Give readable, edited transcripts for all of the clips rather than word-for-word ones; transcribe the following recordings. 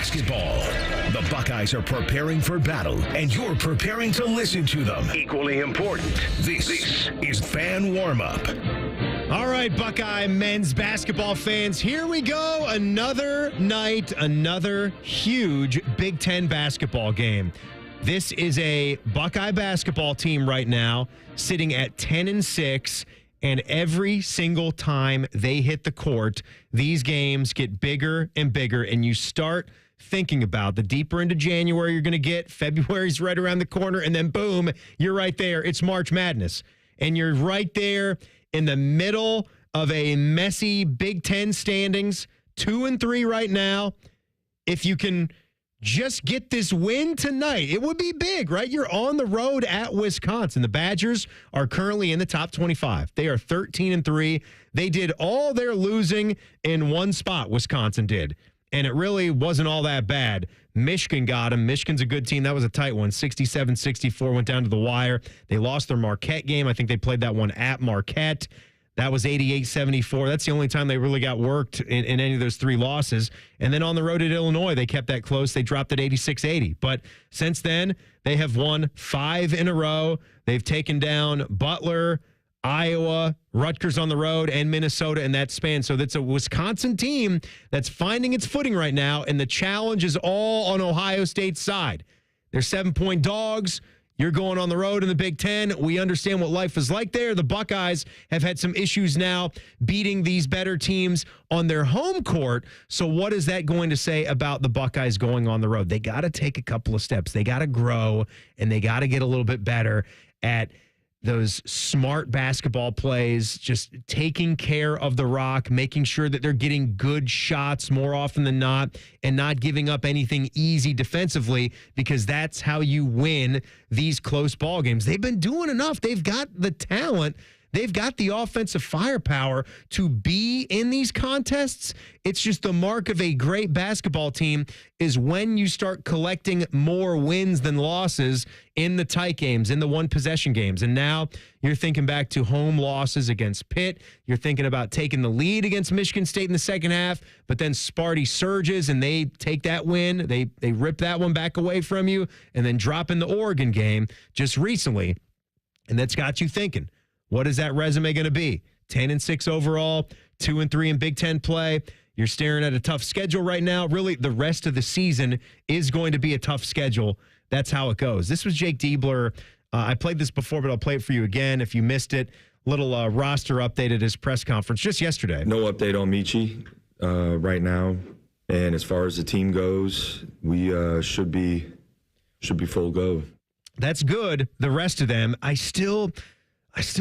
basketball. The Buckeyes are preparing for battle, and you're preparing to listen to them. Equally important, this is Fan Warm-Up. All right, Buckeye men's basketball fans, here we go. Another night, another huge Big Ten basketball game. This is a Buckeye basketball team right now sitting at 10-6, and every single time they hit the court, these games get bigger and bigger, and you start thinking about the deeper into January you're going to get. February's right around the corner, and then boom, you're right there. It's March Madness, and you're right there in the middle of a messy Big Ten standings, 2-3 right now. If you can just get this win tonight, it would be big, right? You're on the road at Wisconsin. The Badgers are currently in the top 25. They are 13-3. They did all their losing in one spot, Wisconsin did. And it really wasn't all that bad. Michigan got them. Michigan's a good team. That was a tight one. 67-64 went down to the wire. They lost their Marquette game. I think they played that one at Marquette. That was 88-74. That's the only time they really got worked in any of those three losses. And then on the road at Illinois, they kept that close. They dropped at 86-80. But since then, they have won 5 in a row. They've taken down Butler, Iowa, Rutgers on the road, and Minnesota in that span. So that's a Wisconsin team that's finding its footing right now, and the challenge is all on Ohio State's side. They're 7-point dogs. You're going on the road in the Big Ten. We understand what life is like there. The Buckeyes have had some issues now beating these better teams on their home court. So what is that going to say about the Buckeyes going on the road? They got to take a couple of steps. They got to grow, and they got to get a little bit better at those smart basketball plays, just taking care of the rock, making sure that they're getting good shots more often than not, and not giving up anything easy defensively, because that's how you win these close ball games. They've been doing enough. They've got the talent. They've got the offensive firepower to be in these contests. It's just the mark of a great basketball team is when you start collecting more wins than losses in the tight games, in the one-possession games. And now you're thinking back to home losses against Pitt. You're thinking about taking the lead against Michigan State in the second half, but then Sparty surges and they take that win. They rip that one back away from you, and then drop in the Oregon game just recently. And that's got you thinking, what is that resume going to be? 10-6 overall, 2-3 in Big Ten play. You're staring at a tough schedule right now. Really, the rest of the season is going to be a tough schedule. That's how it goes. This was Jake Diebler. I played this before, but I'll play it for you again if you missed it. Little roster update at his press conference just yesterday. No update on Michi right now. And as far as the team goes, we should be full go. That's good. The rest of them, I still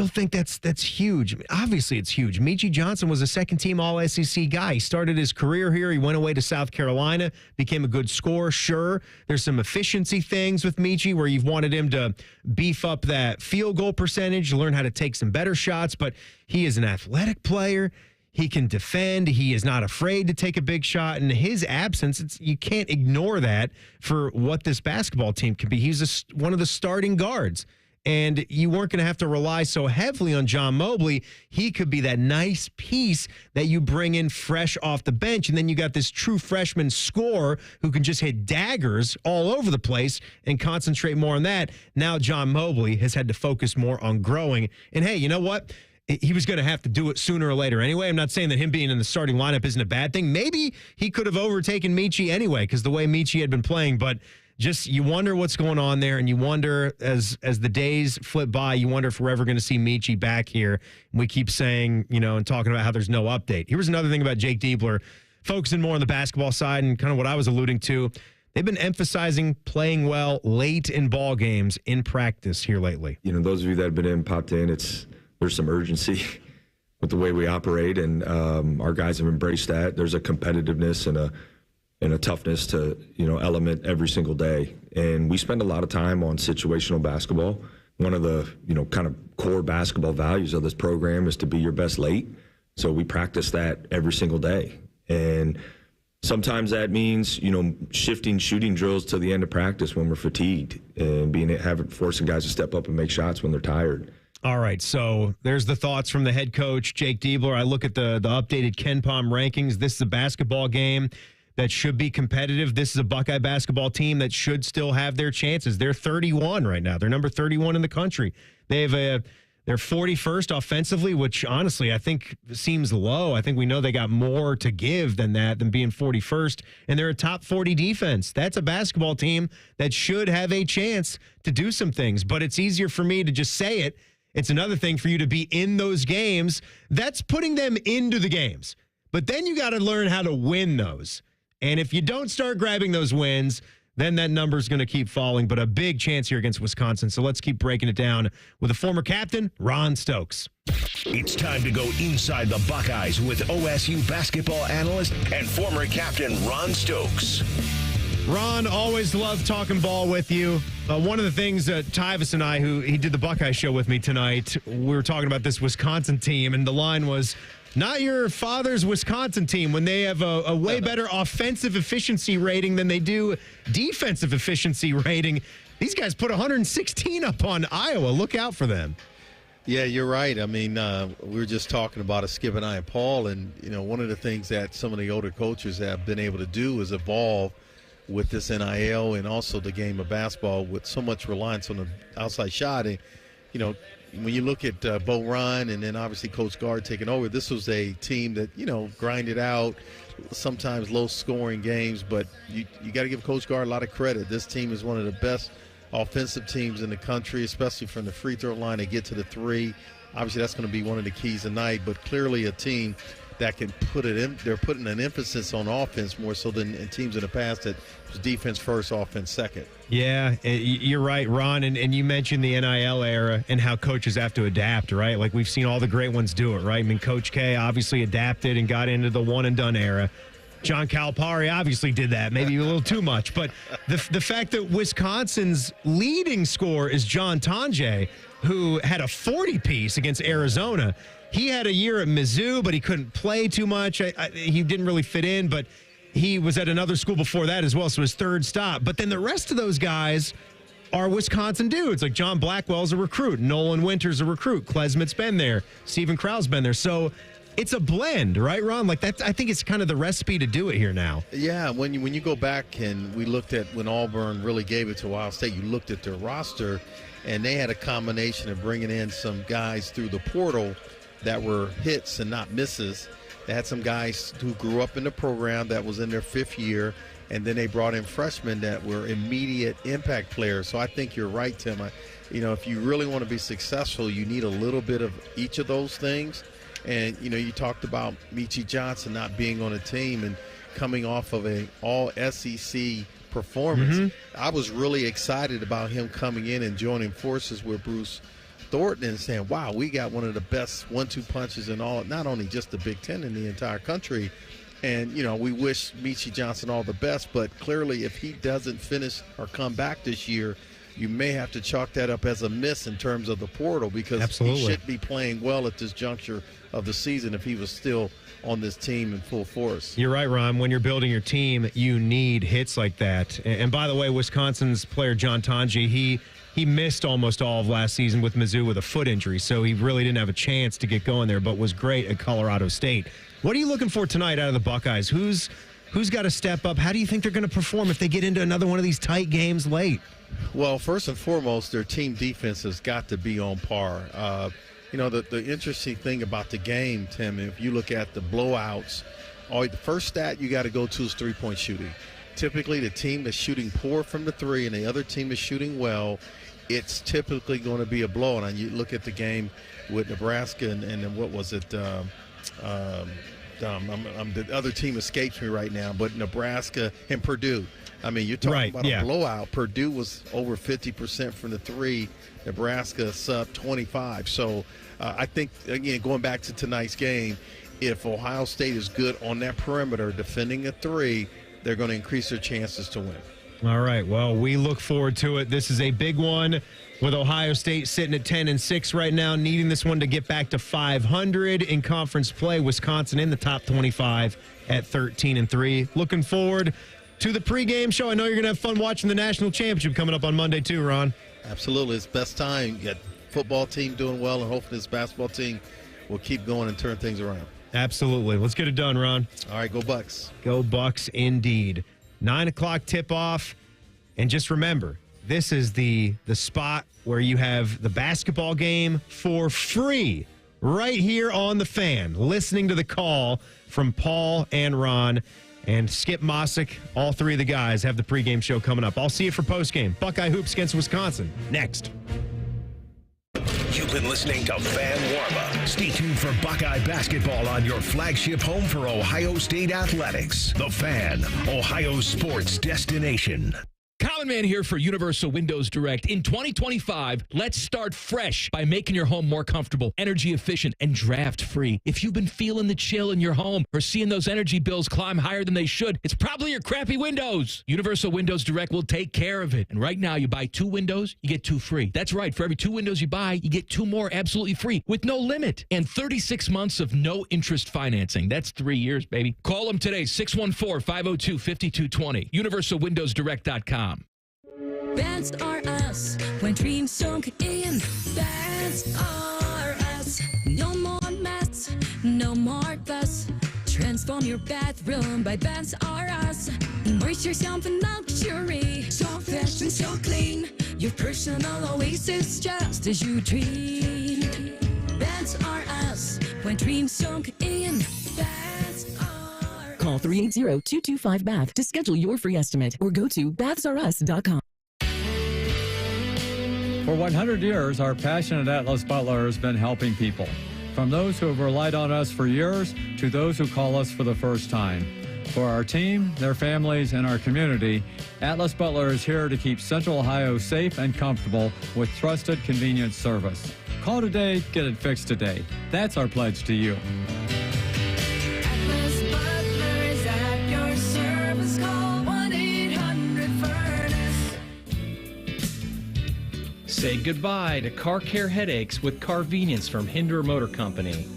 think that's huge. I mean, obviously, it's huge. Michi Johnson was a second-team All-SEC guy. He started his career here. He went away to South Carolina, became a good scorer. Sure, there's some efficiency things with Michi where you've wanted him to beef up that field goal percentage, learn how to take some better shots, but he is an athletic player. He can defend. He is not afraid to take a big shot. In his absence, you can't ignore that for what this basketball team can be. He's one of the starting guards. And you weren't going to have to rely so heavily on John Mobley. He could be that nice piece that you bring in fresh off the bench. And then you got this true freshman scorer who can just hit daggers all over the place and concentrate more on that. Now John Mobley has had to focus more on growing. And hey, you know what? He was going to have to do it sooner or later anyway. I'm not saying that him being in the starting lineup isn't a bad thing. Maybe he could have overtaken Michi anyway because the way Michi had been playing. But just you wonder what's going on there, and you wonder as the days flip by, you wonder if we're ever going to see Michi back here. And we keep saying, and talking about how there's no update. Here's another thing about Jake Diebler, focusing more on the basketball side and kind of what I was alluding to. They've been emphasizing playing well late in ball games in practice here lately. Those of you that have been popped in, there's some urgency with the way we operate, and our guys have embraced that. There's a competitiveness and a toughness to, element every single day. And we spend a lot of time on situational basketball. One of the, kind of core basketball values of this program is to be your best late. So we practice that every single day. And sometimes that means, shifting shooting drills to the end of practice when we're fatigued and forcing guys to step up and make shots when they're tired. All right, so there's the thoughts from the head coach, Jake Diebler. I look at the updated KenPom rankings. This is a basketball game. that should be competitive. This is a Buckeye basketball team that should still have their chances. They're 31 right now. They're number 31 in the country. They're 41st offensively, which honestly I think seems low. I think we know they got more to give than that, than being 41st. And they're a top 40 defense. That's a basketball team that should have a chance to do some things. But it's easier for me to just say it. It's another thing for you to be in those games. That's putting them into the games. But then you got to learn how to win those. And if you don't start grabbing those wins, then that number is going to keep falling. But a big chance here against Wisconsin. So let's keep breaking it down with a former captain, Ron Stokes. It's time to go inside the Buckeyes with OSU basketball analyst and former captain Ron Stokes. Ron, always love talking ball with you. One of the things that Tyvis and I, he did the Buckeye show with me tonight, we were talking about this Wisconsin team, and the line was, not your father's Wisconsin team when they have a way better offensive efficiency rating than they do defensive efficiency rating. These guys put 116 up on Iowa. Look out for them. Yeah, you're right. I mean, we were just talking about it, Skip and I and Paul, and, one of the things that some of the older coaches have been able to do is evolve with this NIL and also the game of basketball with so much reliance on the outside shot. And, when you look at Bo Ryan and then obviously Coach Gard taking over, this was a team that, grinded out, sometimes low-scoring games. But you got to give Coach Gard a lot of credit. This team is one of the best offensive teams in the country, especially from the free throw line. They get to the three. Obviously, that's going to be one of the keys tonight. But clearly a team that can put it in. They're putting an emphasis on offense more so than in teams in the past that was defense first, offense second. Yeah, you're right, Ron. And you mentioned the NIL era and how coaches have to adapt, right? Like we've seen all the great ones do it, right? I mean, Coach K obviously adapted and got into the one-and-done era. John Calipari obviously did that, maybe a little too much. But the fact that Wisconsin's leading scorer is John Tonje, who had a 40-piece against Arizona. He had a year at Mizzou, but he couldn't play too much. He didn't really fit in, but he was at another school before that as well, so his third stop. But then the rest of those guys are Wisconsin dudes. Like John Blackwell's a recruit. Nolan Winter's a recruit. Klesmit's been there. Stephen Krau's been there. So it's a blend, right, Ron? Like that, I think it's kind of the recipe to do it here now. Yeah, when you go back and we looked at when Auburn really gave it to Ohio State, you looked at their roster, and they had a combination of bringing in some guys through the portal that were hits and not misses. They had some guys who grew up in the program that was in their fifth year, and then they brought in freshmen that were immediate impact players. So I think you're right, Tim. If you really want to be successful, you need a little bit of each of those things. And, you talked about Meechie Johnson not being on a team and coming off of an all-SEC performance. Mm-hmm. I was really excited about him coming in and joining forces with Bruce Thornton and saying, wow, we got one of the best 1-2 punches in all, not only just the Big Ten, in the entire country. And, we wish Meechie Johnson all the best, but clearly if he doesn't finish or come back this year, you may have to chalk that up as a miss in terms of the portal, because Absolutely. He should be playing well at this juncture of the season if he was still on this team in full force. You're right, Ron. When you're building your team, you need hits like that. And by the way, Wisconsin's player John Tonje, he missed almost all of last season with Mizzou with a foot injury, so he really didn't have a chance to get going there, but was great at Colorado State. What are you looking for tonight out of the Buckeyes? Who's got to step up? How do you think they're going to perform if they get into another one of these tight games late? Well, first and foremost, their team defense has got to be on par. The interesting thing about the game, Tim, if you look at the blowouts, the first stat you got to go to is three-point shooting. Typically, the team that's shooting poor from the three and the other team is shooting well, it's typically going to be a blowout. And you look at the game with Nebraska and then what was it? The other team escapes me right now, but Nebraska and Purdue. I mean, you're talking about a blowout. Purdue was over 50% from the three. Nebraska sub 25. So I think, again, going back to tonight's game, if Ohio State is good on that perimeter defending a three, they're going to increase their chances to win. All right. Well, we look forward to it. This is a big one with Ohio State sitting at 10-6 right now, needing this one to get back to 500 in conference play. Wisconsin in the top 25 at 13-3. Looking forward to the pregame show. I know you're going to have fun watching the national championship coming up on Monday too, Ron. Absolutely. It's best time. You got football team doing well, and hopefully this basketball team will keep going and turn things around. Absolutely. Let's get it done, Ron. All right, go Bucks. Go Bucks indeed. 9 o'clock tip-off. And just remember, this is the spot where you have the basketball game for free right here on The Fan, listening to the call from Paul and Ron and Skip Mossick. All three of the guys have the pregame show coming up. I'll see you for postgame. Buckeye Hoops against Wisconsin. Next. You've been listening to Fan Warm-Up. Stay tuned for Buckeye basketball on your flagship home for Ohio State athletics. The Fan, Ohio sports destination. Common Man here for Universal Windows Direct. In 2025, let's start fresh by making your home more comfortable, energy efficient, and draft-free. If you've been feeling the chill in your home or seeing those energy bills climb higher than they should, it's probably your crappy windows. Universal Windows Direct will take care of it. And right now, you buy 2 windows, you get 2 free. That's right. For every 2 windows you buy, you get 2 more absolutely free with no limit. And 36 months of no interest financing. That's 3 years, baby. Call them today, 614-502-5220. UniversalWindowsDirect.com. Bands are us when dreams sunk in. Bands are us. No more mess, no more fuss. Transform your bathroom by Bands R Us. Embrace yourself in luxury. So fresh and so clean. Your personal oasis just as you dream. Bands R Us when dreams sunk in. Bands are. Call 380-225-BATH to schedule your free estimate or go to bathsrus.com. For 100 years, our passionate Atlas Butler has been helping people. From those who have relied on us for years to those who call us for the first time. For our team, their families, and our community, Atlas Butler is here to keep Central Ohio safe and comfortable with trusted, convenient service. Call today, get it fixed today. That's our pledge to you. Atlas Butler is at your service. Call 1-800-FURNACE. Say goodbye to car care headaches with Carvenience from Hinderer Motor Company.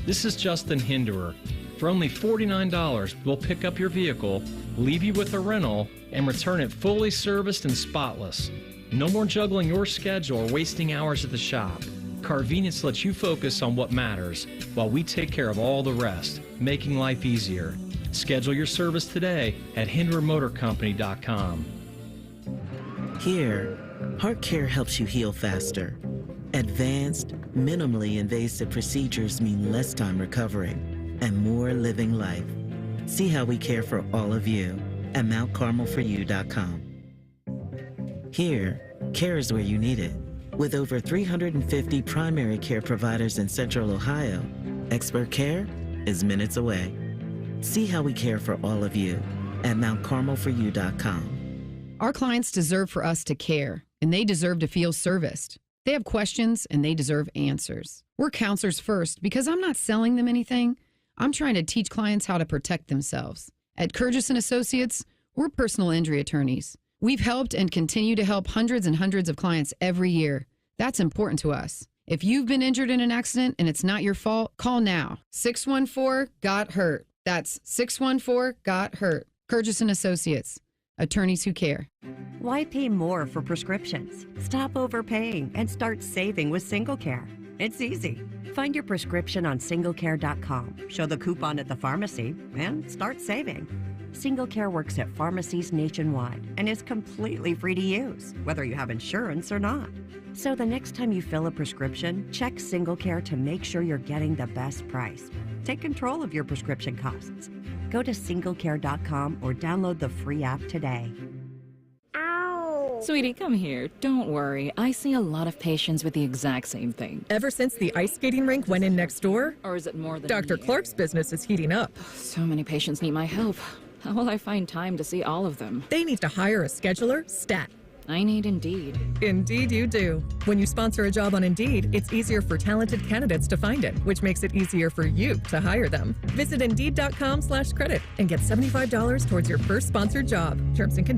This is Justin Hinderer. For only $49, we'll pick up your vehicle, leave you with a rental, and return it fully serviced and spotless. No more juggling your schedule or wasting hours at the shop. Carvenience lets you focus on what matters, while we take care of all the rest, making life easier. Schedule your service today at HindererMotorCompany.com. Here, HeartCare helps you heal faster. Advanced, minimally invasive procedures mean less time recovering and more living life. See how we care for all of you at MountCarmelForYou.com. Here, care is where you need it. With over 350 primary care providers in Central Ohio, expert care is minutes away. See how we care for all of you at MountCarmelForYou.com. Our clients deserve for us to care, and they deserve to feel serviced. They have questions, and they deserve answers. We're counselors first because I'm not selling them anything. I'm trying to teach clients how to protect themselves. At Kurgis & Associates, we're personal injury attorneys. We've helped and continue to help hundreds and hundreds of clients every year. That's important to us. If you've been injured in an accident and it's not your fault, call now. 614-GOT-HURT. That's 614-GOT-HURT. Kurgis & Associates. Attorneys who care. Why pay more for prescriptions? Stop overpaying and start saving with SingleCare. It's easy. Find your prescription on singlecare.com, show the coupon at the pharmacy, and start saving. SingleCare works at pharmacies nationwide and is completely free to use, whether you have insurance or not. So the next time you fill a prescription, check SingleCare to make sure you're getting the best price. Take control of your prescription costs. Go to singlecare.com or download the free app today. Sweetie, come here. Don't worry. I see a lot of patients with the exact same thing. Ever since the ice skating rink went in next door? Or is it more than Dr. Clark's business is heating up. So many patients need my help. How will I find time to see all of them? They need to hire a scheduler, stat. I need Indeed. Indeed you do. When you sponsor a job on Indeed, it's easier for talented candidates to find it, which makes it easier for you to hire them. Visit Indeed.com/credit and get $75 towards your first sponsored job. Terms and conditions.